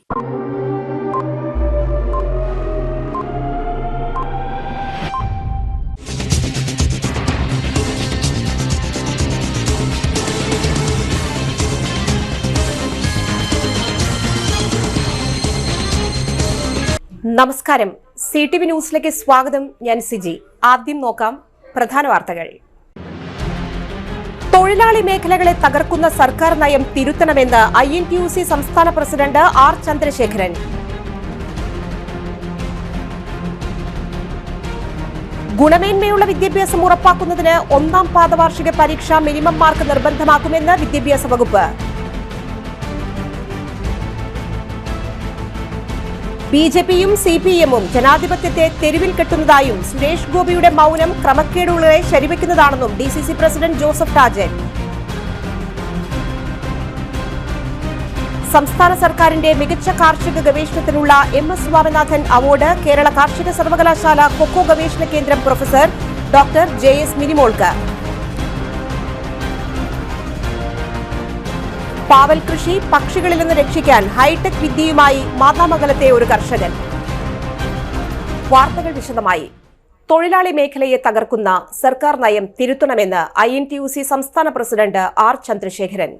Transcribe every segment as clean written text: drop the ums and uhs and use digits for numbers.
നമസ്കാരം, CTV ന്യൂസിലേക്ക് സ്വാഗതം. ഞാൻ സിജി. ആദ്യം നോക്കാം പ്രധാന വാർത്തകൾ. തൊഴിലാളി മേഖലകളെ തകർക്കുന്ന സർക്കാർ നയം തിരുത്തണമെന്ന് INTUC സംസ്ഥാന പ്രസിഡന്റ് R ചന്ദ്രശേഖരൻ. ഗുണമേന്മയുള്ള വിദ്യാഭ്യാസം ഉറപ്പാക്കുന്നതിന് ഒന്നാം പാദവാർഷിക പരീക്ഷ മിനിമം മാർക്ക് നിർബന്ധമാക്കുമെന്ന് വിദ്യാഭ്യാസ വകുപ്പ്. BJPയും CPMഉം ജനാധിപത്യത്തെ തെരുവിൽ കെട്ടുന്നതായും സുരേഷ് ഗോപിയുടെ മൗനം ക്രമക്കേടുകളെ ശരിവെക്കുന്നതാണെന്നും DCC പ്രസിഡന്റ് ജോസഫ് ടാജൻ. സംസ്ഥാന സർക്കാരിന്റെ മികച്ച കാർഷിക ഗവേഷണത്തിനുള്ള MS സ്വാമിനാഥൻ അവാർഡ് കേരള കാർഷിക സർവകലാശാല കൊക്കോ ഗവേഷണ കേന്ദ്രം പ്രൊഫസർ ഡോക്ടർ JS മിനിമോൾക്ക്. പാവൽ കൃഷി പക്ഷികളിൽ നിന്ന് രക്ഷിക്കാൻ ഹൈടെക് വിദ്യയുമായി മാതാമംഗലത്തെ ഒരു കർഷകൻ. വാർത്തകൾ വിശദമായി. തൊഴിലാളി മേഖലയെ തകർക്കുന്ന സർക്കാർ നയം തിരുത്തണമെന്ന് INTUC സംസ്ഥാന പ്രസിഡന്റ് R ചന്ദ്രശേഖരൻ.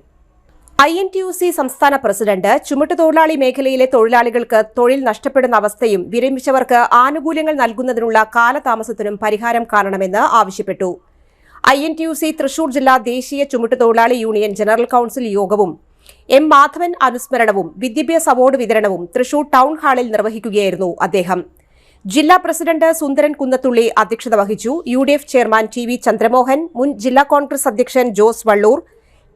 INTUC സംസ്ഥാന പ്രസിഡന്റ് ചുമട്ടുതൊഴിലാളി മേഖലയിലെ തൊഴിലാളികൾക്ക് തൊഴിൽ നഷ്ടപ്പെടുന്ന അവസ്ഥയും വിരമിച്ചവർക്ക് ആനുകൂല്യങ്ങൾ നൽകുന്നതിനുള്ള കാലതാമസത്തിനും പരിഹാരം കാണണമെന്ന് ആവശ്യപ്പെട്ടു. INTUC തൃശൂർ ജില്ലാ ദേശീയ ചുമട്ടുതൊഴിലാളി യൂണിയൻ ജനറൽ കൌൺസിൽ യോഗവും M മാധവൻ അനുസ്മരണവും വിദ്യാഭ്യാസ അവാർഡ് വിതരണവും തൃശൂർ ടൗൺ ഹാളിൽ നിർവഹിക്കുകയായിരുന്നു അദ്ദേഹം. ജില്ലാ പ്രസിഡന്റ് സുന്ദരൻ കുന്നത്തുള്ളി അധ്യക്ഷത വഹിച്ചു. UDF ചെയർമാൻ TV ചന്ദ്രമോഹൻ, മുൻ ജില്ലാ കോൺഗ്രസ് അധ്യക്ഷൻ Jose Vallur,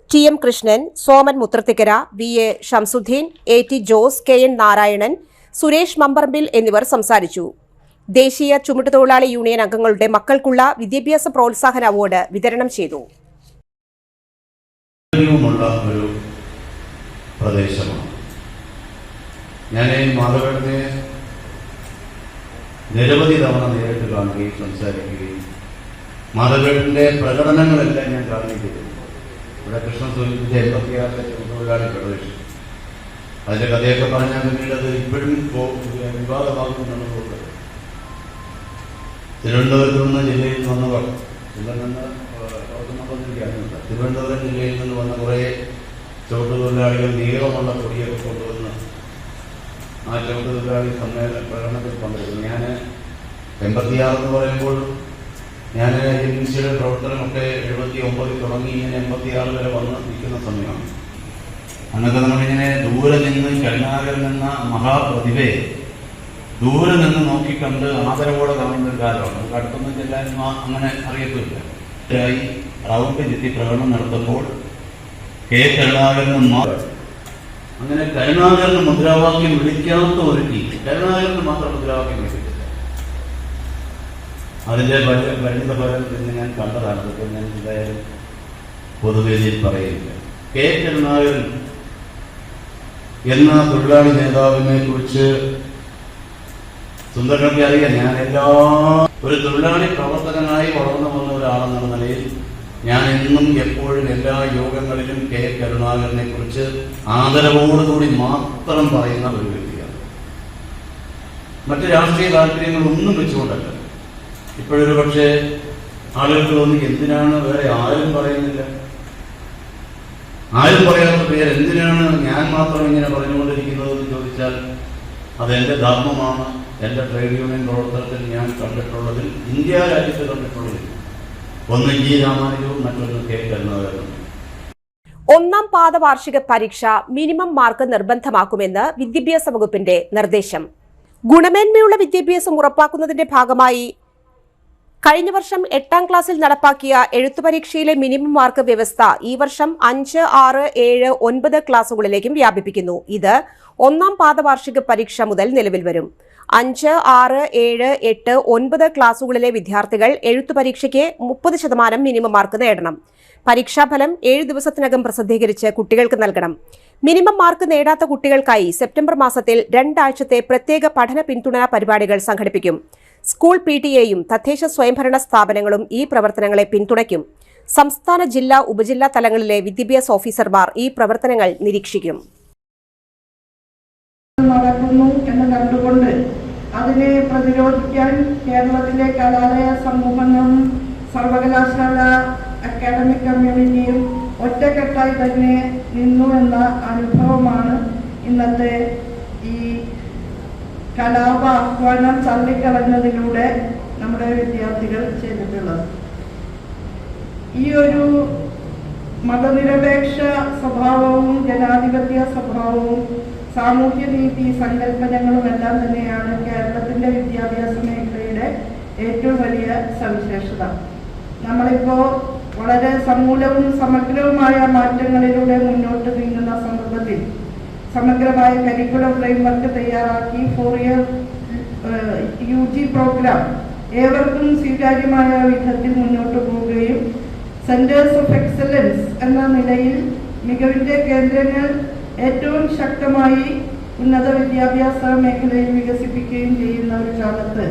TM Krishnan, Soman Muthrathikkara, VA Shamsuddin, AT Jose, KN Narayanan, Suresh Mambarambil എന്നിവർ സംസാരിച്ചു. ദേശീയ ചുമട്ടുതൊഴിലാളി യൂണിയൻ അംഗങ്ങളുടെ മക്കൾക്കുള്ള വിദ്യാഭ്യാസ പ്രോത്സാഹന അവാർഡ് വിതരണം ചെയ്തു. ഒരു പ്രദേശമാണ്. ഞാൻ മാധവനെ നിരവധി തവണ നേരിട്ട് കാണുകയും സംസാരിക്കുകയും മാധവന്റെ പ്രകടനങ്ങളെല്ലാം ഞാൻ കാണുകയും ചെയ്തു. ഇവിടെ കൃഷ്ണസൂര്യത്തിന്റെ 86 തൊഴിലാളി പ്രദേശം, അതിന്റെ കഥയൊക്കെ പറഞ്ഞാൽ പിന്നീട് അത് ഇപ്പോഴും വിവാദമാകുന്നുള്ളത്. തിരുവനന്തപുരത്ത് നിന്ന് ജില്ലയിൽ വന്നവർ തിരുവനന്തപുരം ജില്ലയിൽ നിന്ന് വന്ന കുറേ ചുവട്ടുതൊഴിലാളികൾ നീളമുള്ള കൊടിയൊക്കെ കൊണ്ടുവന്ന് ആ ചുവട്ടുതൊഴിലാളി പ്രകടനത്തിൽ പങ്കെടുക്കുന്നു. ഞാൻ 86 എന്ന് പറയുമ്പോൾ ഞാൻ ഏജൻസിയുടെ പ്രവർത്തനമൊക്കെ 79 തുടങ്ങി ഇങ്ങനെ 86 വരെ വന്ന് നിൽക്കുന്ന സമയമാണ്. അന്നൊക്കെ നമ്മളിങ്ങനെ ദൂരെ നിന്ന് കരുണാകരൻ എന്ന മഹാപ്രതിഭയെ ദൂരെ നിന്ന് നോക്കിക്കണ്ട് ആദരവോടെ കാണുന്ന ഒരു കാലമാണ്. നമുക്ക് അടുത്തൊന്നും ചെല്ലാൻ അങ്ങനെ അറിയത്തില്ല. റൗണ്ട് ചെത്തി പ്രകടനം നടത്തുമ്പോൾ കരുണാകരൻ അങ്ങനെ കരുണാകരന് മുദ്രാവാക്യം വിളിക്കാത്ത ഒരു ടീം, കരുണാകരന് മാത്രം മുദ്രാവാക്യം വിളിച്ചിട്ടില്ല. അതിന്റെ പരിണിത ഫലം പിന്നെ ഞാൻ കണ്ടതാണ്. അതൊക്കെ ഞാൻ എന്തായാലും പൊതുവേദിയിൽ പറയുന്നില്ല. കരുണാകരൻ എന്ന തൊഴിലാളി നേതാവിനെ കുറിച്ച് സുന്ദരനൊക്കെ അറിയാം. ഞാൻ ഒരു തൊഴിലാളി പ്രവർത്തകനായി വളർന്നു വന്ന ഒരാളെന്നുള്ള നിലയിൽ ഞാൻ എന്നും എപ്പോഴും എല്ലാ യോഗങ്ങളിലും കരുണാകരനെ കുറിച്ച് ആദരവോടുകൂടി മാത്രം പറയുന്ന ഒരു വ്യക്തിയാണ്. മറ്റ് രാഷ്ട്രീയ താല്പര്യങ്ങളൊന്നും വെച്ചുകൊണ്ടല്ല. ഇപ്പോഴൊരു പക്ഷേ ആളുകൾക്ക് തോന്നി എന്തിനാണ് വേറെ ആരും പറയുന്നില്ല, ആരും പറയാത്ത പേര് എന്തിനാണ് ഞാൻ മാത്രം ഇങ്ങനെ പറഞ്ഞുകൊണ്ടിരിക്കുന്നതെന്ന് ചോദിച്ചാൽ അതെന്റെ ധർമ്മമാണ്. എന്റെ ട്രേഡ് യൂണിയൻ പ്രവർത്തനത്തിൽ ഞാൻ കണ്ടിട്ടുള്ളതിൽ, ഇന്ത്യ രാജ്യത്ത് കണ്ടിട്ടുള്ളതിൽ ഒന്ന് G രാമാനുജവും മറ്റൊന്ന് കരുണാകരനും. ഒന്നാം പാദ വാർഷിക പരീക്ഷ മിനിമം മാർക്ക് നിർബന്ധമാക്കുമെന്ന് വിദ്യാഭ്യാസ വകുപ്പിന്റെ നിർദ്ദേശം. ഗുണമേന്മയുള്ള വിദ്യാഭ്യാസം ഉറപ്പാക്കുന്നതിന്റെ ഭാഗമായി കഴിഞ്ഞ വർഷം 8ാം ക്ലാസ്സിൽ നടപ്പാക്കിയ എഴുത്തുപരീക്ഷയിലെ മിനിമം മാർക്ക് വ്യവസ്ഥ ഈ വർഷം 5, 6, 7, 9 ക്ലാസുകളിലേക്കും വ്യാപിപ്പിക്കുന്നു. ഇത് ഒന്നാം പാദ വാർഷിക പരീക്ഷ മുതൽ നിലവിൽ വരും. 5, 6, 7, 8, 9 ക്ലാസുകളിലെ വിദ്യാർത്ഥികൾ എഴുത്തുപരീക്ഷയ്ക്ക് 30% മിനിമം മാർക്ക് നേടണം. പരീക്ഷാഫലം 7 ദിവസത്തിനകം പ്രസിദ്ധീകരിച്ച് കുട്ടികൾക്ക് നൽകണം. മിനിമം മാർക്ക് നേടാത്ത കുട്ടികൾക്കായി സെപ്റ്റംബർ മാസത്തിൽ 2 ആഴ്ചത്തെ പ്രത്യേക പഠന പിന്തുണാ പരിപാടികൾ സംഘടിപ്പിക്കും. സ്കൂൾ PTA-യും തദ്ദേശ സ്വയംഭരണ സ്ഥാപനങ്ങളും ഈ പ്രവർത്തനങ്ങളെ പിന്തുണയ്ക്കും. സംസ്ഥാന, ജില്ലാ, ഉപജില്ലാ തലങ്ങളിലെ വിദ്യാഭ്യാസ ഓഫീസർമാർ ഈ പ്രവർത്തനങ്ങൾ നിരീക്ഷിക്കും. നടക്കുന്നു എന്ന് കണ്ടുകൊണ്ട് അതിനെ പ്രതിരോധിക്കാൻ കേരളത്തിലെ കലാലയ സമൂഹങ്ങളും സർവകലാശാല അക്കാഡമിക് കമ്മ്യൂണിറ്റിയും ഒറ്റക്കെട്ടായി തന്നെ നിന്നു എന്ന അനുഭവമാണ് ഇന്നത്തെ ഈ കലാപ ആഹ്വാനം തള്ളിക്കളഞ്ഞതിലൂടെ നമ്മുടെ വിദ്യാർത്ഥികൾ ചെയ്തിട്ടുള്ളത്. ഈ ഒരു മതനിരപേക്ഷ സ്വഭാവവും ജനാധിപത്യ സ്വഭാവവും സാമൂഹ്യനീതി സങ്കല്പനങ്ങളും എല്ലാം തന്നെയാണ് കേരളത്തിൻ്റെ വിദ്യാഭ്യാസ മേഖലയുടെ ഏറ്റവും വലിയ സവിശേഷത. നമ്മളിപ്പോൾ വളരെ സമൂലവും സമഗ്രവുമായ മാറ്റങ്ങളിലൂടെ മുന്നോട്ട് നീങ്ങുന്ന സന്ദർഭത്തിൽ സമഗ്രമായ കരിക്കുലം ഫ്രെയിംവർക്ക് തയ്യാറാക്കി 4 ഇയർ UG പ്രോഗ്രാം ഏവർക്കും സ്വീകാര്യമായ വിധത്തിൽ മുന്നോട്ട് പോവുകയും സെന്റേഴ്സ് ഓഫ് എക്സലൻസ് എന്ന നിലയിൽ മികവിൻ്റെ കേന്ദ്രങ്ങൾ ഏറ്റവും ശക്തമായി ഉന്നത വിദ്യാഭ്യാസ മേഖലയിൽ വികസിപ്പിക്കുകയും ചെയ്യുന്ന ഒരു കാലത്ത്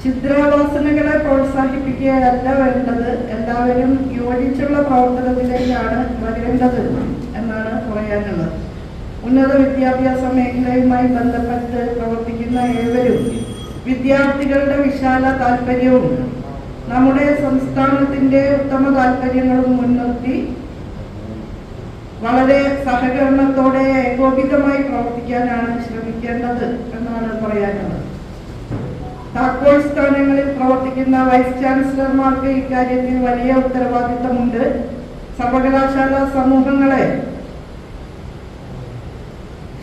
ചിത്രവാസനകളെ പ്രോത്സാഹിപ്പിക്കുകയല്ല വേണ്ടത്, എല്ലാവരും യോജിച്ചുള്ള പ്രവർത്തനത്തിലേക്കാണ് വരേണ്ടത് എന്നാണ് പറയാനുള്ളത്. ഉന്നത വിദ്യാഭ്യാസ മേഖലയുമായി ബന്ധപ്പെട്ട് പ്രവർത്തിക്കുന്ന ഏവരും വിദ്യാർത്ഥികളുടെ വിശാല താല്പര്യവും നമ്മുടെ സംസ്ഥാനത്തിൻ്റെ ഉത്തമ താല്പര്യങ്ങളും മുൻനിർത്തി വളരെ സഹകരണത്തോടെ ഏകോപിതമായി പ്രവർത്തിക്കാനാണ് ശ്രമിക്കേണ്ടത് എന്നാണ് പറയാനുള്ളത്. താക്കോൽ സ്ഥാനങ്ങളിൽ പ്രവർത്തിക്കുന്ന വൈസ് ചാൻസലർമാർക്ക് ഇക്കാര്യത്തിൽ വലിയ ഉത്തരവാദിത്തമുണ്ട്. സർവകലാശാല സമൂഹങ്ങളെ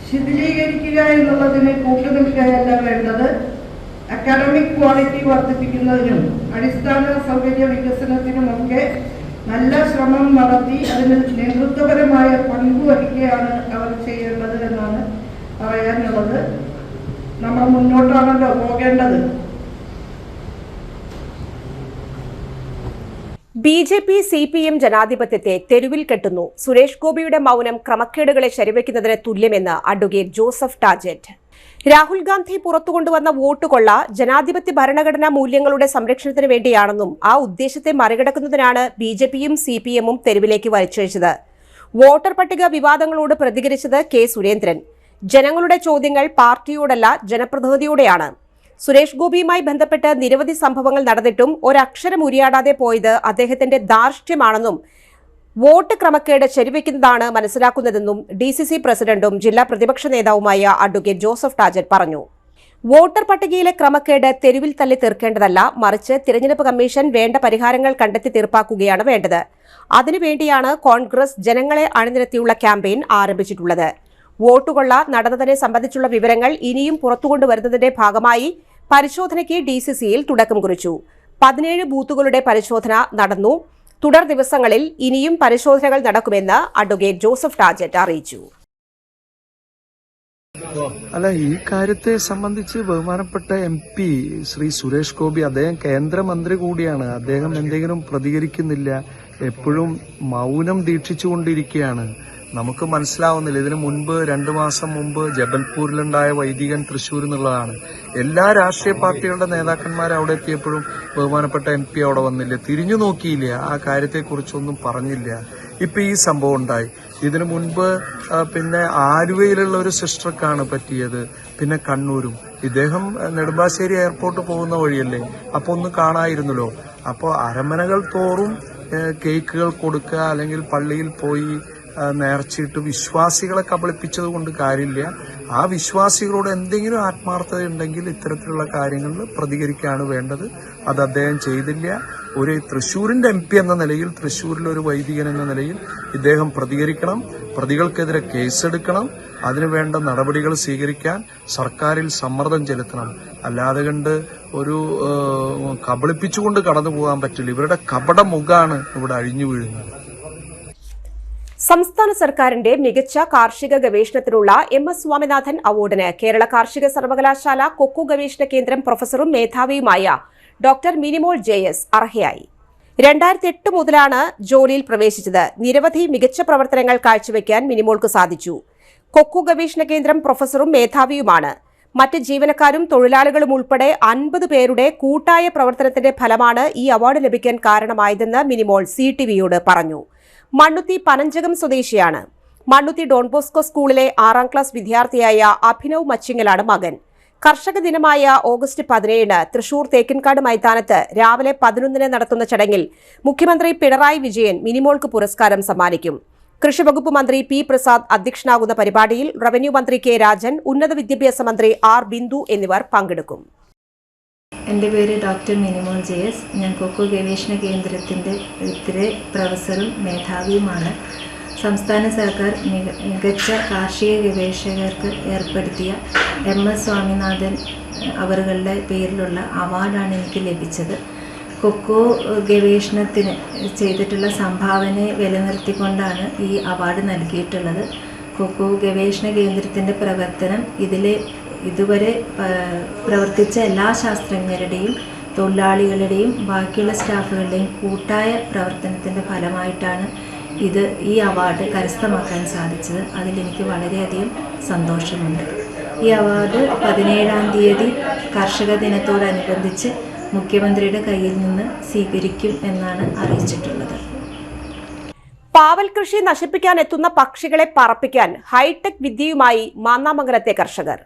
ശിഥിലീകരിക്കുക എന്നുള്ളതിന് കൂട്ടുനിൽക്കുകയല്ല വേണ്ടത്. അക്കാഡമിക് ക്വാളിറ്റി വർദ്ധിപ്പിക്കുന്നതിനും അടിസ്ഥാന സൗകര്യ വികസനത്തിനുമൊക്കെ നല്ല ശ്രമം നടത്തി അതിന് നേതൃത്വപരമായ പങ്കുവഹിക്കുകയാണ് അവർ ചെയ്യേണ്ടത് എന്നാണ് പറയാനുള്ളത്. നമ്മൾ മുന്നോട്ടാണല്ലോ പോകേണ്ടത്. BJP CPM ജനാധിപത്യത്തെ തെരുവിൽ കെട്ടുന്നു. സുരേഷ് ഗോപിയുടെ മൗനം ക്രമക്കേടുകളെ ശരിവെക്കുന്നതിന് തുല്യമെന്ന് അഡ്വക്കേറ്റ് ജോസഫ് ടാജറ്റ്. രാഹുൽ ഗാന്ധി പുറത്തുകൊണ്ടുവന്ന വോട്ടുകൊള്ള ജനാധിപത്യ ഭരണഘടനാ മൂല്യങ്ങളുടെ സംരക്ഷണത്തിന് വേണ്ടിയാണെന്നും ആ ഉദ്ദേശത്തെ മറികടക്കുന്നതിനാണ് BJPയും CPMഉം തെരുവിലേക്ക് വലിച്ചഴിച്ചത്. വോട്ടർ പട്ടിക വിവാദങ്ങളോട് പ്രതികരിച്ചത് K. സുരേന്ദ്രൻ. ജനങ്ങളുടെ ചോദ്യങ്ങൾ പാർട്ടിയോടല്ല ജനപ്രതിനിധിയോടെയാണ്. സുരേഷ് ഗോപിയുമായി ബന്ധപ്പെട്ട് നിരവധി സംഭവങ്ങൾ നടന്നിട്ടും ഒരക്ഷരം ഉരിയാടാതെ പോയത് അദ്ദേഹത്തിന്റെ ധാർഷ്ട്യമാണെന്നും വോട്ട് ക്രമക്കേട് ശരിവെക്കുന്നതാണ് മനസ്സിലാക്കുന്നതെന്നും DCC പ്രസിഡന്റും ജില്ലാ പ്രതിപക്ഷ നേതാവുമായ അഡ്വക്കേറ്റ് ജോസഫ് ടാജറ്റ് പറഞ്ഞു. വോട്ടർ പട്ടികയിലെ ക്രമക്കേട് തെരുവിൽ തള്ളി തീർക്കേണ്ടതല്ല, മറിച്ച് തിരഞ്ഞെടുപ്പ് കമ്മീഷൻ വേണ്ട പരിഹാരങ്ങൾ കണ്ടെത്തി തീർപ്പാക്കുകയാണ് വേണ്ടത്. അതിനുവേണ്ടിയാണ് കോൺഗ്രസ് ജനങ്ങളെ അണിനിരത്തിയുള്ള ക്യാമ്പയിൻ ആരംഭിച്ചിട്ടുള്ളത്. വോട്ടുകൊള്ള നടന്നതിനെ സംബന്ധിച്ചുള്ള വിവരങ്ങൾ ഇനിയും പുറത്തുകൊണ്ടുവരുന്നതിന്റെ ഭാഗമായി പരിശോധനയ്ക്ക് DCCയിൽ തുടക്കം കുറിച്ചു. 17 ബൂത്തുകളുടെ പരിശോധന നടന്നു. തുടർ ദിവസങ്ങളിൽ ഇനിയും പരിശോധനകൾ നടക്കുമെന്ന് അഡ്വക്കേറ്റ് ജോസഫ് ടാജറ്റ് അറിയിച്ചു. അല്ല, ഈ കാര്യത്തെ സംബന്ധിച്ച് ബഹുമാനപ്പെട്ട MP ശ്രീ സുരേഷ് ഗോപി, അദ്ദേഹം കേന്ദ്രമന്ത്രി കൂടിയാണ്. അദ്ദേഹം എന്തെങ്കിലും പ്രതികരിക്കുന്നില്ല, എപ്പോഴും മൗനം ദീക്ഷിച്ചുകൊണ്ടിരിക്കുകയാണ്. നമുക്ക് മനസ്സിലാവുന്നില്ല. ഇതിനു മുൻപ് 2 മാസം മുമ്പ് ജബൽപൂരിലുണ്ടായ വൈദികൻ തൃശ്ശൂർ എന്നുള്ളതാണ്. എല്ലാ രാഷ്ട്രീയ പാർട്ടികളുടെ നേതാക്കന്മാർ അവിടെ എത്തിയപ്പോഴും ബഹുമാനപ്പെട്ട MP അവിടെ വന്നില്ല, തിരിഞ്ഞു നോക്കിയില്ല, ആ കാര്യത്തെക്കുറിച്ചൊന്നും പറഞ്ഞില്ല. ഇപ്പൊ ഈ സംഭവം ഉണ്ടായി. ഇതിനു മുൻപ് പിന്നെ ആലുവയിലുള്ള ഒരു സിസ്റ്റർക്കാണ് പറ്റിയത്, പിന്നെ കണ്ണൂരും. ഇദ്ദേഹം നെടുമ്പാശ്ശേരി എയർപോർട്ട് പോകുന്ന വഴിയല്ലേ, അപ്പൊ ഒന്ന് കാണായിരുന്നല്ലോ. അപ്പോൾ അരമനകൾ തോറും കേക്കുകൾ കൊടുക്കുക, അല്ലെങ്കിൽ പള്ളിയിൽ പോയി നേർച്ചയിട്ട് വിശ്വാസികളെ കബളിപ്പിച്ചത് കൊണ്ട് കാര്യമില്ല. ആ വിശ്വാസികളോട് എന്തെങ്കിലും ആത്മാർത്ഥത ഉണ്ടെങ്കിൽ ഇത്തരത്തിലുള്ള കാര്യങ്ങളിൽ പ്രതികരിക്കുകയാണ് വേണ്ടത്. അത് അദ്ദേഹം ചെയ്തില്ല. ഒരു തൃശ്ശൂരിന്റെ MP എന്ന നിലയിൽ, തൃശ്ശൂരിലൊരു വൈദികൻ എന്ന നിലയിൽ ഇദ്ദേഹം പ്രതികരിക്കണം. പ്രതികൾക്കെതിരെ കേസെടുക്കണം. അതിനുവേണ്ട നടപടികൾ സ്വീകരിക്കാൻ സർക്കാരിൽ സമ്മർദ്ദം ചെലുത്തണം. അല്ലാതെ കണ്ട് ഒരു കബളിപ്പിച്ചുകൊണ്ട് കടന്നു പോകാൻ പറ്റില്ല. ഇവരുടെ കപട മുഖാണ് ഇവിടെ അഴിഞ്ഞു വീഴുന്നത്. സംസ്ഥാന സർക്കാരിന്റെ മികച്ച കാർഷിക ഗവേഷണത്തിനുള്ള MS സ്വാമിനാഥൻ അവാർഡിന് കേരള കാർഷിക സർവകലാശാല കൊക്കോ ഗവേഷണ കേന്ദ്രം പ്രൊഫസറും മേധാവിയുമായ ഡോക്ടർ മിനിമോൾ JS അർഹയായി. 2008 മുതലാണ് ജോലിയിൽ പ്രവേശിച്ചത്. നിരവധി മികച്ച പ്രവർത്തനങ്ങൾ കാഴ്ചവെക്കാൻ മിനിമോൾക്ക് സാധിച്ചു. കൊക്കോ ഗവേഷണ കേന്ദ്രം പ്രൊഫസറും മേധാവിയുമാണ്. മറ്റ് ജീവനക്കാരും തൊഴിലാളികളും ഉൾപ്പെടെ 50 പേരുടെ കൂട്ടായ പ്രവർത്തനത്തിന്റെ ഫലമാണ് ഈ അവാർഡ് ലഭിക്കാൻ കാരണമായതെന്ന് മിനിമോൾ CTVയോട് പറഞ്ഞു. മണ്ണുത്തി പനഞ്ചകം സ്വദേശിയാണ്. മണ്ണുത്തി ഡോൺ ബോസ്കോ സ്കൂളിലെ 6ാം ക്ലാസ് വിദ്യാർത്ഥിയായ അഭിനവ് മച്ചിങ്ങലാണ് മകൻ. കർഷക ദിനമായ ഓഗസ്റ്റ് 17 തൃശൂർ തേക്കിൻകാട് മൈതാനത്ത് രാവിലെ 11 നടത്തുന്ന ചടങ്ങിൽ മുഖ്യമന്ത്രി പിണറായി വിജയൻ മിനിമോൾക്ക് പുരസ്കാരം സമ്മാനിക്കും. കൃഷിവകുപ്പ് മന്ത്രി പി പ്രസാദ് അധ്യക്ഷനാകുന്ന പരിപാടിയിൽ റവന്യൂ മന്ത്രി കെ രാജൻ, ഉന്നത വിദ്യാഭ്യാസ മന്ത്രി ആർ ബിന്ദു എന്നിവർ പങ്കെടുക്കും. എൻ്റെ പേര് ഡോക്ടർ മിനിമോൾ JS. ഞാൻ കൊക്കോ ഗവേഷണ കേന്ദ്രത്തിൻ്റെ പ്രൊഫസറും മേധാവിയുമാണ്. സംസ്ഥാന സർക്കാർ മികച്ച കാർഷിക ഗവേഷകർക്ക് ഏർപ്പെടുത്തിയ MS സ്വാമിനാഥൻ അവറുകളുടെ പേരിലുള്ള അവാർഡാണ് എനിക്ക് ലഭിച്ചത്. കൊക്കോ ഗവേഷണത്തിന് ചെയ്തിട്ടുള്ള സംഭാവനയെ വിലനിർത്തിക്കൊണ്ടാണ് ഈ അവാർഡ് നൽകിയിട്ടുള്ളത്. കൊക്കോ ഗവേഷണ കേന്ദ്രത്തിൻ്റെ പ്രവർത്തനം ഇതുവരെ പ്രവർത്തിച്ച എല്ലാ ശാസ്ത്രജ്ഞരുടെയും തൊഴിലാളികളുടെയും ബാക്കിയുള്ള സ്റ്റാഫുകളുടെയും കൂട്ടായ പ്രവർത്തനത്തിൻ്റെ ഫലമായിട്ടാണ് ഈ അവാർഡ് കരസ്ഥമാക്കാൻ സാധിച്ചത്. അതിലെനിക്ക് വളരെയധികം സന്തോഷമുണ്ട്. ഈ അവാർഡ് 17-ാം തീയതി കർഷക ദിനത്തോടനുബന്ധിച്ച് മുഖ്യമന്ത്രിയുടെ കയ്യിൽ നിന്ന് സ്വീകരിക്കും എന്നാണ് അറിയിച്ചിട്ടുള്ളത്. പാവൽ കൃഷി നശിപ്പിക്കാൻ എത്തുന്ന പക്ഷികളെ പറപ്പിക്കാൻ ഹൈടെക് വിദ്യയുമായി മാന്നാമംഗലത്തെ കർഷകർ.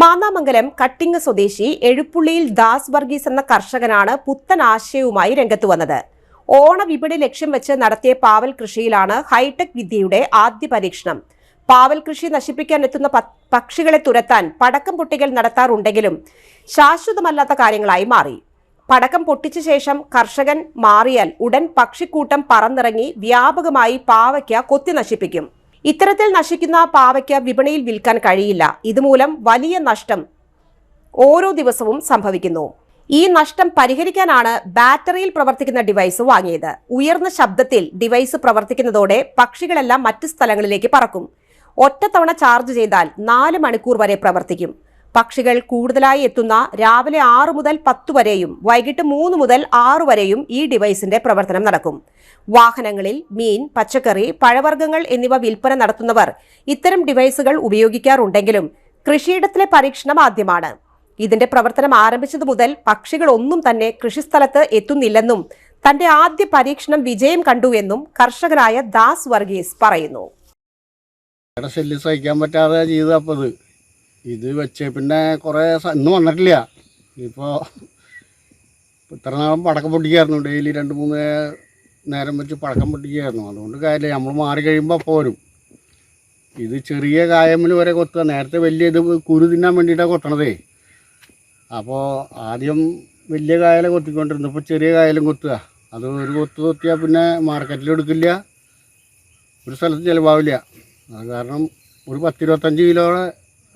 മാന്നാമംഗലം കട്ടിങ്ങ് സ്വദേശി എഴുപ്പുള്ളിയിൽ ദാസ് വർഗീസ് എന്ന കർഷകനാണ് പുത്തൻ ആശയവുമായി രംഗത്ത് വന്നത്. ഓണവിപണി ലക്ഷ്യം വെച്ച് നടത്തിയ പാവൽ കൃഷിയിലാണ് ഹൈടെക് വിദ്യയുടെ ആദ്യ പരീക്ഷണം. പാവൽ കൃഷി നശിപ്പിക്കാൻ എത്തുന്ന പക്ഷികളെ തുരത്താൻ പടക്കം പൊട്ടിക്കൽ നടത്താറുണ്ടെങ്കിലും ശാശ്വതമല്ലാത്ത കാര്യങ്ങളായി മാറി. പടക്കം പൊട്ടിച്ച ശേഷം കർഷകൻ മാറിയാൽ ഉടൻ പക്ഷിക്കൂട്ടം പറന്നിറങ്ങി വ്യാപകമായി പാവയ്ക്ക കൊത്തി നശിപ്പിക്കും. ഇത്തരത്തിൽ നശിക്കുന്ന പാവയ്ക്ക വിപണിയിൽ വിൽക്കാൻ കഴിയില്ല. ഇതുമൂലം വലിയ നഷ്ടം ഓരോ ദിവസവും സംഭവിക്കുന്നു. ഈ നഷ്ടം പരിഹരിക്കാനാണ് ബാറ്ററിയിൽ പ്രവർത്തിക്കുന്ന ഡിവൈസ് വാങ്ങിയത്. ഉയർന്ന ശബ്ദത്തിൽ ഡിവൈസ് പ്രവർത്തിക്കുന്നതോടെ പക്ഷികളെല്ലാം മറ്റ് സ്ഥലങ്ങളിലേക്ക് പറക്കും. ഒറ്റത്തവണ ചാർജ് ചെയ്താൽ 4 മണിക്കൂർ വരെ പ്രവർത്തിക്കും. പക്ഷികൾ കൂടുതലായി എത്തുന്ന രാവിലെ 6 മുതൽ 10 വരെയും വൈകിട്ട് 3 മുതൽ 6 വരെയും ഈ ഡിവൈസിന്റെ പ്രവർത്തനം നടക്കും. വാഹനങ്ങളിൽ മീൻ, പച്ചക്കറി, പഴവർഗ്ഗങ്ങൾ എന്നിവ വിൽപ്പന നടത്തുന്നവർ ഇത്തരം ഡിവൈസുകൾ ഉപയോഗിക്കാറുണ്ടെങ്കിലും കൃഷിയിടത്തിലെ പരീക്ഷണം ആദ്യമാണ്. ഇതിന്റെ പ്രവർത്തനം ആരംഭിച്ചതു മുതൽ പക്ഷികളൊന്നും തന്നെ കൃഷിസ്ഥലത്ത് എത്തുന്നില്ലെന്നും തന്റെ ആദ്യ പരീക്ഷണം വിജയം കണ്ടുവെന്നും കർഷകനായ ദാസ് വർഗീസ് പറയുന്നു. ശല്യം സഹിക്കാൻ പറ്റാതെ ചെയ്തപ്പോൾ ഇത് വെച്ച് പിന്നെ കുറേ ഇന്നും വന്നിട്ടില്ല. ഇപ്പോൾ ഇത്ര നാളും പടക്കം പൊട്ടിക്കായിരുന്നു. ഡെയിലി 2-3 നേരം വെച്ച് പടക്കം പൊട്ടിക്കായിരുന്നു. അതുകൊണ്ട് കാര്യമില്ല, നമ്മൾ മാറി കഴിയുമ്പോൾ പോരും. ഇത് ചെറിയ കായമ്മിൽ വരെ കൊത്തുക. നേരത്തെ വലിയ ഇത് കുരു തിന്നാൻ വേണ്ടിയിട്ടാണ് കൊത്തണതേ. അപ്പോൾ ആദ്യം വലിയ കായലെ കൊത്തിക്കൊണ്ടിരുന്നു. ഇപ്പോൾ ചെറിയ കായലും കൊത്തുക. അത് ഒരു കൊത്തിയാൽ പിന്നെ മാർക്കറ്റിൽ എടുക്കില്ല, ഒരു സ്ഥലത്ത് ചിലവാവില്ല. അത് കാരണം ഒരു 10-25 കിലോ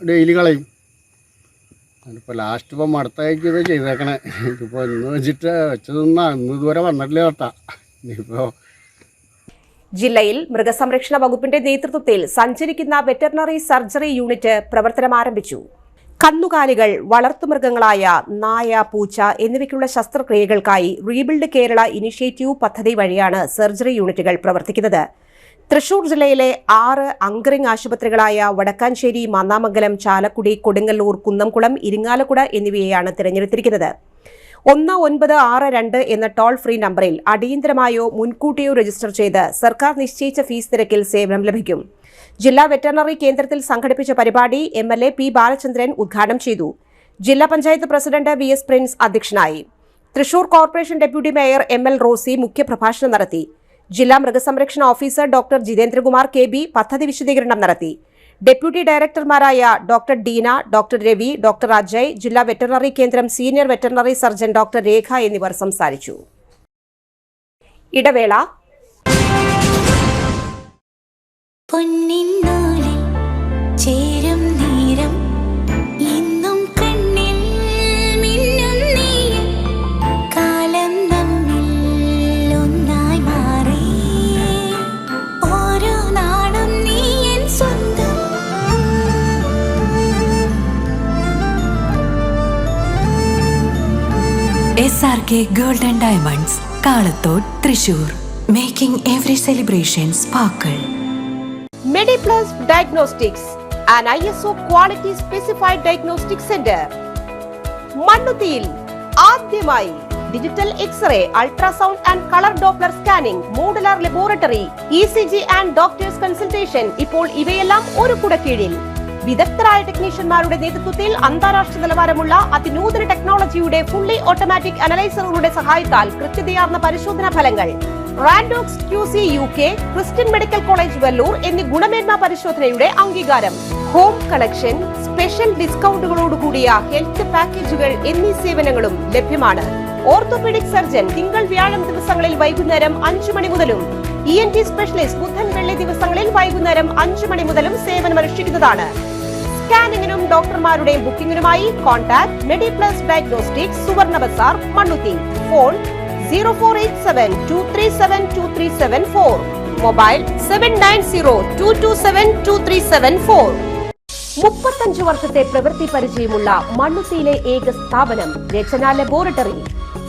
ഡെയിലി കളയും. അതിപ്പോൾ ലാസ്റ്റ് ഇപ്പോൾ മടുത്തയച്ചത് ചെയ്തേക്കണേ. ഇതിപ്പോൾ ഇന്ന് വെച്ചിട്ട് വെച്ചതൊന്നും ഇന്ന് ഇതുവരെ വന്നിട്ടില്ല കേട്ടാ. ഇപ്പോൾ ജില്ലയിൽ മൃഗസംരക്ഷണ വകുപ്പിന്റെ നേതൃത്വത്തിൽ സഞ്ചരിക്കുന്ന വെറ്ററിനറി സർജറി യൂണിറ്റ് പ്രവർത്തനം ആരംഭിച്ചു. കന്നുകാലികൾ, വളർത്തുമൃഗങ്ങളായ നായ, പൂച്ച എന്നിവയ്ക്കുള്ള ശസ്ത്രക്രിയകൾക്കായി റീബിൽഡ് കേരള ഇനിഷ്യേറ്റീവ് പദ്ധതി വഴിയാണ് സർജറി യൂണിറ്റുകൾ പ്രവർത്തിക്കുന്നത്. തൃശൂർ ജില്ലയിലെ 6 അങ്കറിംഗ് ആശുപത്രികളായ വടക്കാഞ്ചേരി, മാന്നാമംഗലം, ചാലക്കുടി, കൊടുങ്ങല്ലൂർ, കുന്നംകുളം, ഇരിങ്ങാലക്കുട എന്നിവയെയാണ് തിരഞ്ഞെടുത്തിരിക്കുന്നത്. 1962 എന്ന ടോൾ ഫ്രീ നമ്പറിൽ അടിയന്തരമായോ മുൻകൂട്ടിയോ രജിസ്റ്റർ ചെയ്ത് സർക്കാർ നിശ്ചയിച്ച ഫീസ് നിരക്കിൽ സേവനം ലഭിക്കും. ജില്ലാ വെറ്ററിനറി കേന്ദ്രത്തിൽ സംഘടിപ്പിച്ച പരിപാടി MLA P ബാലചന്ദ്രൻ ഉദ്ഘാടനം ചെയ്തു. ജില്ലാ പഞ്ചായത്ത് പ്രസിഡന്റ് VS പ്രിൻസ് അധ്യക്ഷനായി. Thrissur corporation deputy mayor ML Rosy മുഖ്യപ്രഭാഷണം നടത്തി. ജില്ലാ മൃഗസംരക്ഷണ ഓഫീസർ ഡോക്ടർ ജിതേന്ദ്രകുമാർ KB പദ്ധതി വിശദീകരണം നടത്തി. ഡെപ്യൂട്ടി ഡയറക്ടർമാരായ doctor Deena, doctor Ravi, doctor Ajay, ജില്ലാ വെറ്ററിനറി കേന്ദ്രം senior veterinary surgeon doctor Rekha എന്നിവർ സംസാരിച്ചു. ഇടവേള. SRK Gold and Diamonds, Kalathod, Thrissur, making every celebration sparkle. Mediplus diagnostics an ISO quality specified diagnostic center. മണ്ണുത്തിയിൽ ആദ്യമായി digital X-ray, ultrasound and colour Doppler scanning, modular laboratory, ECG and doctors consultation. ഇപ്പോൾ ഇവയെല്ലാം ഒരു കുടക്കീഴിൽ. വിദഗ്ധരായ ടെക്നീഷ്യന്മാരുടെ നേതൃത്വത്തിൽ അന്താരാഷ്ട്ര നിലവാരമുള്ള അതിനൂതന ടെക്നോളജിയുടെ ഫുള്ളി ഓട്ടോമാറ്റിക് അനലൈസറുകളുടെ സഹായത്താൽ കൃത്യതയാർന്ന പരിശോധനാ ഫലങ്ങൾ. റാൻഡോക്സ് QC UK, Christian medical college Vellore എന്നീ ഗുണമേന്മ പരിശോധനയുടെ അംഗീകാരം. ഹോം കണക്ഷൻ, സ്പെഷ്യൽ ഡിസ്കൗണ്ടുകളോടുകൂടിയ ഹെൽത്ത് പാക്കേജുകൾ എന്നീ സേവനങ്ങളും ലഭ്യമാണ്. ഓർത്തോപീഡിക് സർജൻ തിങ്കൾ വ്യാഴം ദിവസങ്ങളിൽ വൈകുന്നേരം 5 മണി മുതലും ENT സ്പെഷ്യലിസ്റ്റ് ബുധൻ വെള്ളി ദിവസങ്ങളിൽ വൈകുന്നേരം 5 മണി മുതലും സേവനമനുഷ്ഠിക്കുന്നതാണ്. സ്കാനിങ്ങിനും ഡോക്ടർമാരുടെയും ബുക്കിംഗിനുമായി കോൺടാക്ട് മെഡിപ്ലസ് ഡയഗ്നോസ്റ്റിക്സ്, സുവർണ ബസാർ, മണ്ണുത്തി. Phone 0487237237 mobile 7902272374. 35 വർഷത്തെ പ്രവൃത്തി പരിചയമുള്ള മണ്ണുത്തിയിലെ ഏക സ്ഥാപനം Rachana laboratory.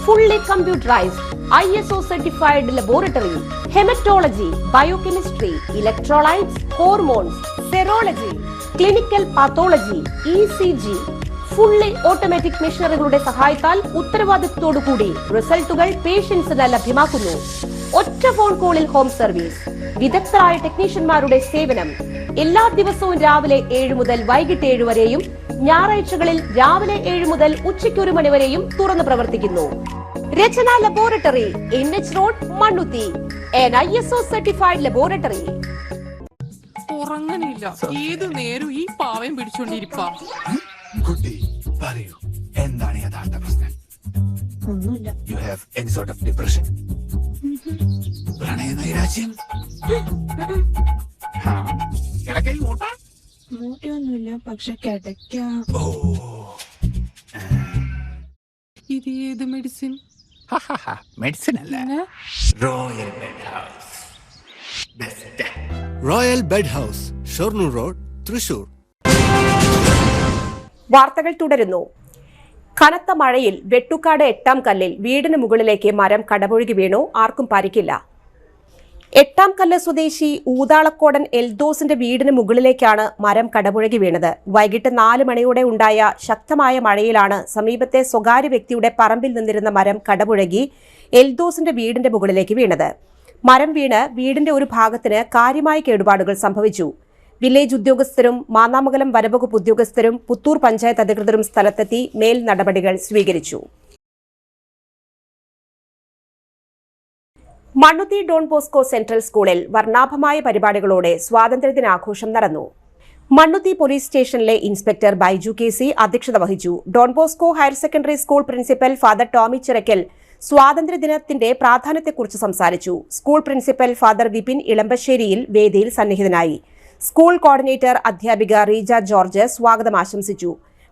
Fully computerised ISO certified laboratory. Haematology, biochemistry, electrolytes, hormones, serology, clinical pathology, ECG. Fully automatic മെഷീനറികളുടെ സഹായത്താൽ ഉത്തരവാദിത്വത്തോടുകൂടി റിസൾട്ടുകൾ പേഷ്യൻസിന് ലഭ്യമാക്കുന്നു. ഒറ്റ ഫോൺ കോളിൽ ഹോം സർവീസ്. വിദഗ്ധരായ ടെക്നീഷ്യന്മാരുടെ സേവനം. എല്ലാ ദിവസവും രാവിലെ 7 മുതൽ വൈകിട്ട് 7 വരെയും ഞായറാഴ്ചകളിൽ രാവിലെ 7 മുതൽ ഉച്ചയ്ക്ക് 1 മണി വരെയും തുറന്നു പ്രവർത്തിക്കുന്നു. Rachana laboratory, NH road, Mannuthy. an ISO certified laboratory. ഉറങ്ങണില്ല, ഏതു നേരം ഈ പാവം പിടിച്ചോണ്ടിരിപ്പാ. കുട്ടി പറയൂ, എന്താണ് യഥാർത്ഥ പ്രശ്നം? ഒന്നുമില്ല. You have any sort of depression, പ്രണയ നൈരാശ്യം? കിടക്കയിൽ മൂട്ടയൊന്നുമില്ല, പക്ഷെ കിടക്കാം. ഇത് ഏത് മെഡിസിൻ? മെഡിസിൻ അല്ല, royal bed house. Royal bed house, Shoranur road, Thrissur. വാർത്തകൾ തുടരുന്നു. കനത്ത മഴയിൽ വെട്ടുക്കാട് 8-ാം കല്ലിൽ വീടിന് മുകളിലേക്ക് മരം കടപുഴകി വീണു. ആർക്കും പരിക്കില്ല. 8-ാം കല്ല് സ്വദേശി ഊതാളക്കോടൻ എൽദോസിന്റെ വീടിന് മുകളിലേക്കാണ് മരം കടപുഴകി വീണത്. വൈകിട്ട് 4 മണിയോടെ ഉണ്ടായ ശക്തമായ മഴയിലാണ് സമീപത്തെ സ്വകാര്യ വ്യക്തിയുടെ പറമ്പിൽ നിന്നിരുന്ന മരം കടപുഴകി എൽദോസിന്റെ വീടിന്റെ മുകളിലേക്ക് വീണത്. മരം വീണ് വീടിന്റെ ഒരു ഭാഗത്തിന് കാര്യമായ കേടുപാടുകൾ സംഭവിച്ചു. വില്ലേജ് ഉദ്യോഗസ്ഥരും മാന്നാമംഗലം വനവകുപ്പ് ഉദ്യോഗസ്ഥരും പുത്തൂർ പഞ്ചായത്ത് അധികൃതരും സ്ഥലത്തെത്തി മേൽ നടപടികൾ സ്വീകരിച്ചു. മണ്ണുത്തി ഡോൺ ബോസ്കോ സെൻട്രൽ സ്കൂളിൽ വർണ്ണാഭമായ പരിപാടികളോടെ സ്വാതന്ത്ര്യദിനാഘോഷം നടന്നു. മണ്ണുത്തി പോലീസ് സ്റ്റേഷനിലെ ഇൻസ്പെക്ടർ ബൈജു KC അധ്യക്ഷത വഹിച്ചു. Don Bosco higher secondary school principal father Tomy Chirackal സ്വാതന്ത്ര്യദിനത്തിന്റെ പ്രാധാന്യത്തെക്കുറിച്ച് സംസാരിച്ചു. സ്കൂൾ പ്രിൻസിപ്പൽ ഫാദർ വിപിൻ ഇളമ്പശ്ശേരിയിൽ വേദിയിൽ സന്നിഹിതനായി. സ്കൂൾ കോർഡിനേറ്റർ അധ്യാപിക റീജ ജോർജ് സ്വാഗതം ആശംസിച്ചു.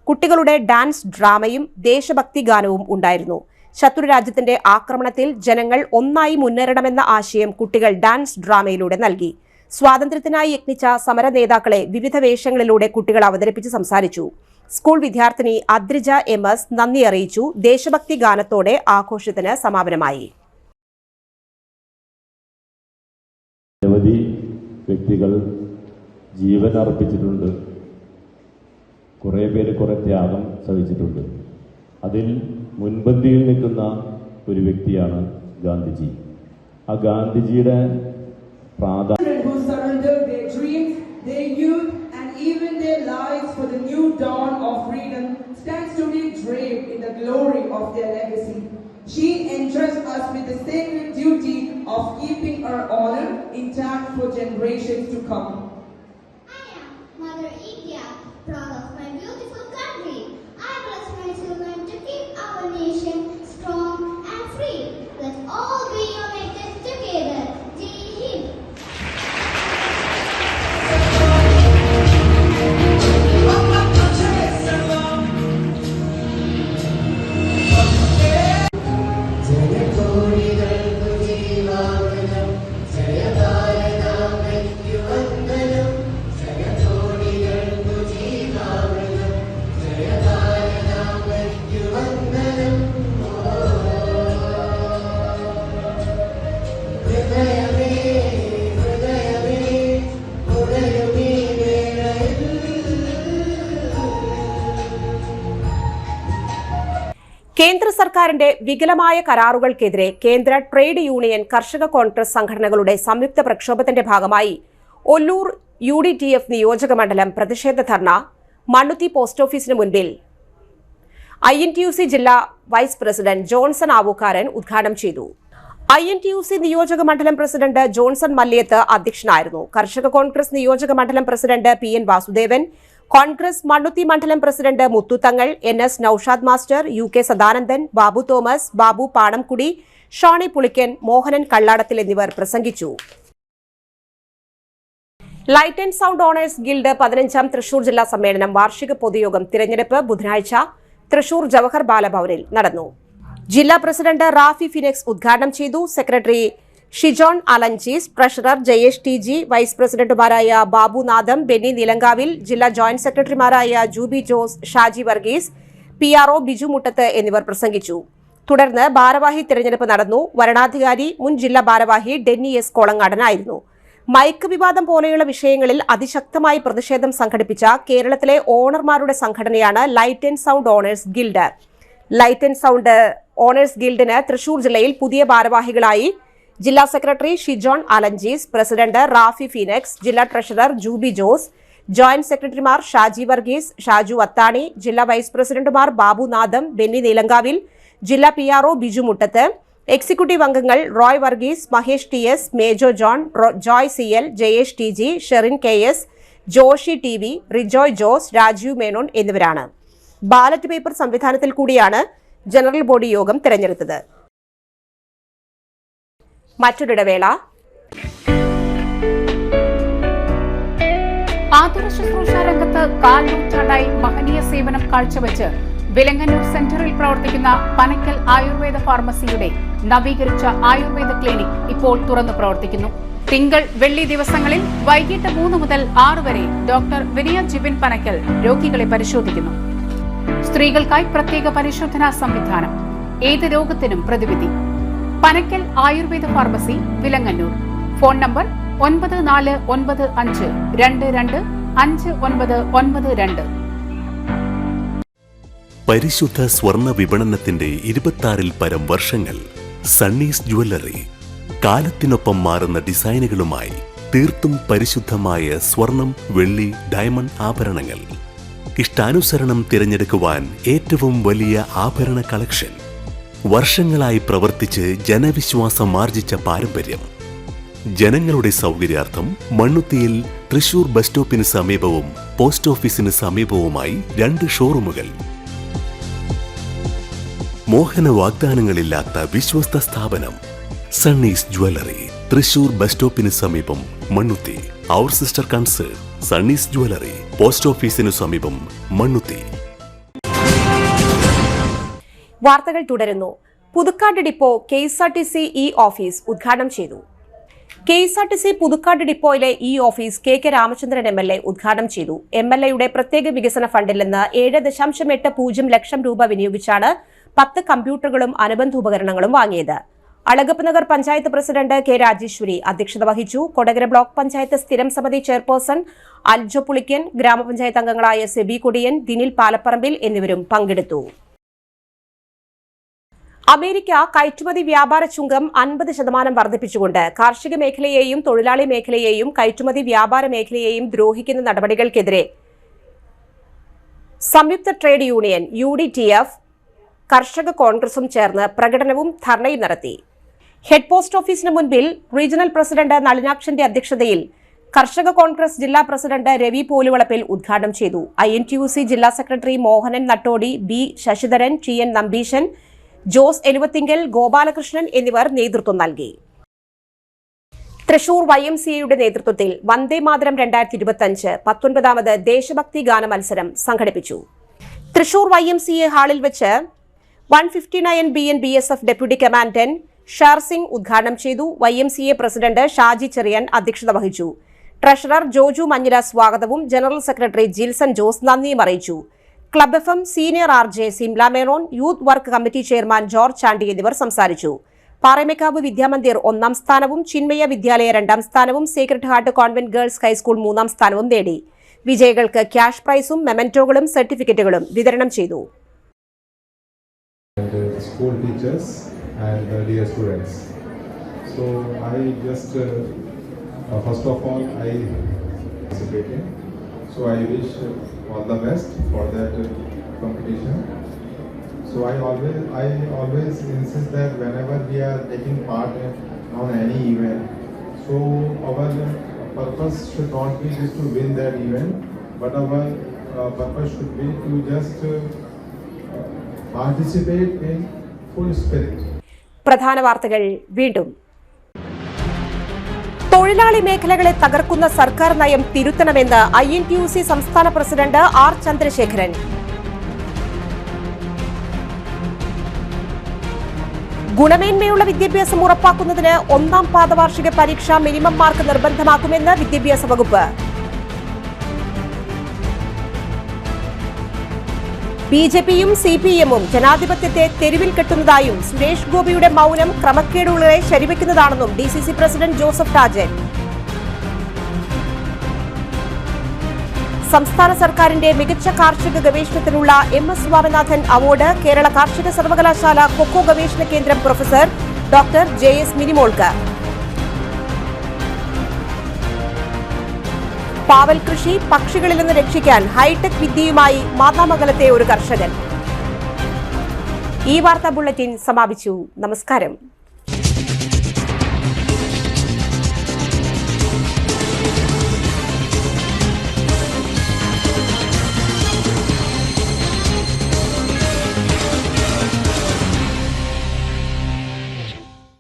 കുട്ടികളുടെ ഡാൻസ് ഡ്രാമയും ദേശഭക്തി ഗാനവും ഉണ്ടായിരുന്നു. ശത്രുരാജ്യത്തിന്റെ ആക്രമണത്തിൽ ജനങ്ങൾ ഒന്നായി മുന്നേറണമെന്ന ആശയം കുട്ടികൾ ഡാൻസ് ഡ്രാമയിലൂടെ നൽകി. സ്വാതന്ത്ര്യത്തിനായി യത്നിച്ച സമര നേതാക്കളെ വിവിധ വേഷങ്ങളിലൂടെ കുട്ടികൾ അവതരിപ്പിച്ച് സംസാരിച്ചു. സ്കൂൾ വിദ്യാർത്ഥിനി അദ്രിജ MS നന്ദി അറിയിച്ചു. ദേശഭക്തി ഗാനത്തോടെ ആഘോഷത്തിന് സമാപനമായി. നിരവധി വ്യക്തികൾ ജീവൻ അർപ്പിച്ചിട്ടുണ്ട്. കുറേ പേര് കുറേ ത്യാഗം സഹിച്ചിട്ടുണ്ട്. അതിൽ മുൻപന്തിയിൽ നിൽക്കുന്ന ഒരു വ്യക്തിയാണ് ഗാന്ധിജി. ആ ഗാന്ധിജിയുടെ She entrusts us with the sacred duty of keeping our honor intact for generations to come. I am Mother India, proud of my beautiful country. I bless my children to keep our nation strong and free. Let's all be united together. Jai Hind. Jaya ഭാരതം ജയ ഭാരതം കേന്ദ്ര സർക്കാരിന്റെ വികലമായ കരാറുകൾക്കെതിരെ കേന്ദ്ര trade union കർഷക കോൺഗ്രസ് സംഘടനകളുടെ സംയുക്ത പ്രക്ഷോഭത്തിന്റെ ഭാഗമായി Ollur UDTF നിയോജക മണ്ഡലം പ്രതിഷേധ ധർണ മണ്ണുത്തി പോസ്റ്റ് ഓഫീസിന് മുൻപിൽ INTUC ജില്ലാ വൈസ് പ്രസിഡന്റ് ജോൺസൺ ആവൂക്കാരൻ ഉദ്ഘാടനം ചെയ്തു. INTUC നിയോജക മണ്ഡലം പ്രസിഡന്റ് ജോൺസൺ മല്ലിയത്ത് അധ്യക്ഷനായിരുന്നു. കർഷക കോൺഗ്രസ് നിയോജക മണ്ഡലം പ്രസിഡന്റ് PN വാസുദേവൻ, കോൺഗ്രസ് മണ്ണുത്തി മണ്ഡലം president Muthu Thangal, NS Naushad master, UK Sadanandan, Babu Thomas, Babu Panamkudi, Shony Pulickan, Mohanan Kalladathil എന്നിവർ പ്രസംഗിച്ചു. Light and sound owners guild 15ാം തൃശൂർ ജില്ലാ സമ്മേളനം വാർഷിക പൊതുയോഗം തിരഞ്ഞെടുപ്പ് ബുധനാഴ്ച തൃശൂർ ജവഹർ ബാലഭവനിൽ നടന്നു. ജില്ലാ പ്രസിഡന്റ് റാഫി ഫിനിക്സ് ഉദ്ഘാടനം ചെയ്തു. Secretary Shijon Alanchees, treasurer Jayesh TG, vice പ്രസിഡന്റുമാരായ ബാബു നാദം, ബെന്നി നീലങ്കാവിൽ, ജില്ലാ ജോയിന്റ് സെക്രട്ടറിമാരായ ജൂബി ജോസ്, ഷാജി വർഗീസ്, PRO ബിജു മുട്ടത്ത് എന്നിവർ പ്രസംഗിച്ചു. തുടർന്ന് ഭാരവാഹി തിരഞ്ഞെടുപ്പ് നടന്നു. വരണാധികാരി മുൻ ജില്ലാ ഭാരവാഹി ഡെന്നി S കോളങ്ങാടനായിരുന്നു. മൈക്ക് വിവാദം പോലെയുള്ള വിഷയങ്ങളിൽ അതിശക്തമായി പ്രതിഷേധം സംഘടിപ്പിച്ച കേരളത്തിലെ ഓണർമാരുടെ സംഘടനയാണ് light and sound owners guild. Light and sound owners ഗിൽഡിന് തൃശൂർ ജില്ലയിൽ പുതിയ ഭാരവാഹികളായി ജില്ലാ secretary Shijon Alanchees, president Rafi Phoenix, ജില്ലാ ട്രഷറർ ജൂബി ജോസ്, ജോയിന്റ് സെക്രട്ടറിമാർ ഷാജി വർഗീസ്, ഷാജു അത്താണി, ജില്ലാ വൈസ് പ്രസിഡന്റുമാർ ബാബു നാദം, ബെന്നി നീലങ്കാവിൽ, ജില്ലാ PRO ബിജു മുട്ടത്ത്, എക്സിക്യൂട്ടീവ് അംഗങ്ങൾ Roy Varghese, Mahesh TS, Mejo John, Joy CL, Jayesh TG, Sherin KS, Joshy TV, Rijoy Jose, Rajeev Menon എന്നിവരാണ്. ബാലറ്റ് പേപ്പർ സംവിധാനത്തിൽ കൂടിയാണ് ജനറൽ ബോഡി യോഗം തെരഞ്ഞെടുത്തത്. മറ്റൊരിടവേള. ആതുര ശുശ്രൂഷ രംഗത്ത് കാൽ നൂറ്റാണ്ടായി മഹനീയ സേവനം കാഴ്ചവെച്ച് വിലങ്ങന്നൂർ സെന്ററിൽ പ്രവർത്തിക്കുന്ന പനക്കൽ ആയുർവേദ ഫാർമസിയുടെ നവീകരിച്ച ആയുർവേദ ക്ലിനിക് ഇപ്പോൾ തുറന്നു പ്രവർത്തിക്കുന്നു. തിങ്കൾ വെള്ളി ദിവസങ്ങളിൽ വൈകിട്ട് 3 മുതൽ 6 വരെ ഡോക്ടർ വിനയ ജിബിൻ പനക്കൽ രോഗികളെ പരിശോധിക്കുന്നു. സ്ത്രീകൾക്കായി പ്രത്യേക പരിശോധനാ സംവിധാനം, ഏത് രോഗത്തിനും പ്രതിവിധി. Panakkal Ayurveda pharmacy, Vilangannur. Phone number 9495225992. പരിശുദ്ധ സ്വർണ്ണ വിപണനത്തിന്റെ 26-ൽ പരം വർഷങ്ങൾ. സണ്ണീസ് ജ്വല്ലറി കാലത്തിനൊപ്പം മാറുന്ന ഡിസൈനുകളുമായി തീർത്തും പരിശുദ്ധമായ സ്വർണം, വെള്ളി, ഡയമണ്ട് ആഭരണങ്ങൾ. ഇഷ്ടാനുസരണം തിരഞ്ഞെടുക്കുവാൻ ഏറ്റവും വലിയ ആഭരണ കളക്ഷൻ. വർഷങ്ങളായി പ്രവർത്തിച്ച് ജനവിശ്വാസം ആർജിച്ച പാരമ്പര്യം. ജനങ്ങളുടെ സൗകര്യാർത്ഥം മണ്ണുത്തിയിൽ തൃശൂർ ബസ് സ്റ്റോപ്പിന് സമീപവും പോസ്റ്റ് ഓഫീസിന് സമീപവുമായി 2 ഷോറൂമുകൾ. മോഹന വാഗ്ദാനങ്ങളില്ലാത്ത വിശ്വസ്ത സ്ഥാപനം സണ്ണീസ് ജ്വല്ലറി, തൃശൂർ ബസ് സ്റ്റോപ്പിന് സമീപം, മണ്ണുത്തി. അവർ സിസ്റ്റർ കൺസേൺ സണ്ണീസ് ജ്വല്ലറി, പോസ്റ്റ് ഓഫീസിനു സമീപം, മണ്ണുത്തി. വാർത്തകൾ തുടരുന്നു. പുതുക്കാട് ഡിപ്പോ KSRTC ഓഫീസ് ഉദ്ഘാടനം ചെയ്തു. KSRTC പുതുക്കാട് ഡിപ്പോയിലെ ഓഫീസ് KK രാമചന്ദ്രൻ MLA ഉദ്ഘാടനം ചെയ്തു. MLAയുടെ പ്രത്യേക വികസന ഫണ്ടിൽ നിന്ന് 7.80 ലക്ഷം രൂപ വിനിയോഗിച്ചാണ് 10 കമ്പ്യൂട്ടറുകളും അനുബന്ധ ഉപകരണങ്ങളും വാങ്ങിയത്. അളഗപ്പ് നഗർ പഞ്ചായത്ത് പ്രസിഡന്റ് K രാജേശ്വരി അധ്യക്ഷത വഹിച്ചു. കൊടകര ബ്ലോക്ക് പഞ്ചായത്ത് സ്ഥിരം സമിതി ചെയർപേഴ്സൺ അൽജോ പുളിക്കൻ, ഗ്രാമപഞ്ചായത്ത് അംഗങ്ങളായ സെബി കൊടിയൻ, ദിനിൽ പാലപ്പറമ്പിൽ എന്നിവരും പങ്കെടുത്തു. അമേരിക്ക കയറ്റുമതി വ്യാപാര ചുങ്കം 50% വർദ്ധിപ്പിച്ചുകൊണ്ട് കാർഷിക മേഖലയെയും തൊഴിലാളി മേഖലയെയും കയറ്റുമതി വ്യാപാര മേഖലയെയും ദ്രോഹിക്കുന്ന നടപടികൾക്കെതിരെ സംയുക്ത ട്രേഡ് യൂണിയൻ UDTF കർഷക കോൺഗ്രസും ചേർന്ന് പ്രകടനവും ധർണയും നടത്തി. ഹെഡ് പോസ്റ്റ് ഓഫീസിന് മുൻപിൽ റീജിയണൽ പ്രസിഡന്റ് നളിനാക്ഷന്റെ അധ്യക്ഷതയിൽ കർഷക കോൺഗ്രസ് ജില്ലാ പ്രസിഡന്റ് രവി പോലുവളപ്പിൽ ഉദ്ഘാടനം ചെയ്തു. INTUC ജില്ലാ secretary Mohanan Nattody, B Sasidharan, TN Nambeesan, Jose Eluvathingal, Gopalakrishnan എന്നിവർ നേതൃത്വം നൽകി. തൃശൂർ YMCAയുടെ നേതൃത്വത്തിൽ വന്ദേ മാതരം 2025 19ാമത് ദേശഭക്തി ഗാന മത്സരം സംഘടിപ്പിച്ചു. തൃശൂർ YMCA ഹാളിൽ വെച്ച് 159 BN BSF deputy commandant Shar Singh ഉദ്ഘാടനം ചെയ്തു. YMCA പ്രസിഡന്റ് ഷാജി ചെറിയൻ അധ്യക്ഷത വഹിച്ചു. ട്രഷറർ ജോജു മഞ്ഞില സ്വാഗതവും ജനറൽ സെക്രട്ടറി ജിൽസൺ ജോസ് നന്ദിയും അറിയിച്ചു. Club FM senior RJ Simla Menon, youth work committee chairman George Chandy എന്നിവർ സംസാരിച്ചു. പാറമേക്കാവ് വിദ്യാമന്ദിർ 1ാം സ്ഥാനവും ചിന്മയ വിദ്യാലയ 2ാം സ്ഥാനവും Sacred heart convent girls high school 3ാം സ്ഥാനവും നേടി. വിജയികൾക്ക് ക്യാഷ് പ്രൈസും മെമന്റോകളും സർട്ടിഫിക്കറ്റുകളും വിതരണം ചെയ്തു. school teachers and dear students. So I just first of all I participating. So I wish all the best for that competition. So I always insist that whenever we are taking part on any event, so our purpose should not be just to win that event, but our purpose should be to just participate in full spirit. പ്രധാന വാർത്തകൾ വീണ്ടും. തൊഴിലാളി മേഖലകളെ തകർക്കുന്ന സർക്കാർ നയം തിരുത്തണമെന്ന് INTUC സംസ്ഥാന president R Chandrasekharan. ഗുണമേന്മയുള്ള വിദ്യാഭ്യാസം ഉറപ്പാക്കുന്നതിന് ഒന്നാം പാദവാർഷിക പരീക്ഷ മിനിമം മാർക്ക് നിർബന്ധമാക്കുമെന്ന് വിദ്യാഭ്യാസ വകുപ്പ്. BJPയും CPMഉം ജനാധിപത്യത്തെ തെരുവിൽ കെട്ടുന്നതായും സുരേഷ് ഗോപിയുടെ മൗനം ക്രമക്കേടുകളെ ശരിവെക്കുന്നതാണെന്നും DCC പ്രസിഡന്റ് ജോസഫ് ടാജൻ. സംസ്ഥാന സർക്കാരിന്റെ മികച്ച കാർഷിക ഗവേഷണത്തിനുള്ള MS സ്വാമിനാഥൻ അവാർഡ് കേരള കാർഷിക സർവകലാശാല കൊക്കോ ഗവേഷണ കേന്ദ്രം പ്രൊഫസർ ഡോക്ടർ JS മിനിമോൾക്ക്. പാവൽ കൃഷി പക്ഷികളിൽ നിന്ന് രക്ഷിക്കാൻ ഹൈടെക് വിദ്യയുമായി മാതാമംഗലത്തെ ഒരു കർഷകൻ. ഈ വാർത്താ ബുള്ളറ്റിൻ സമാപിച്ചു. നമസ്കാരം.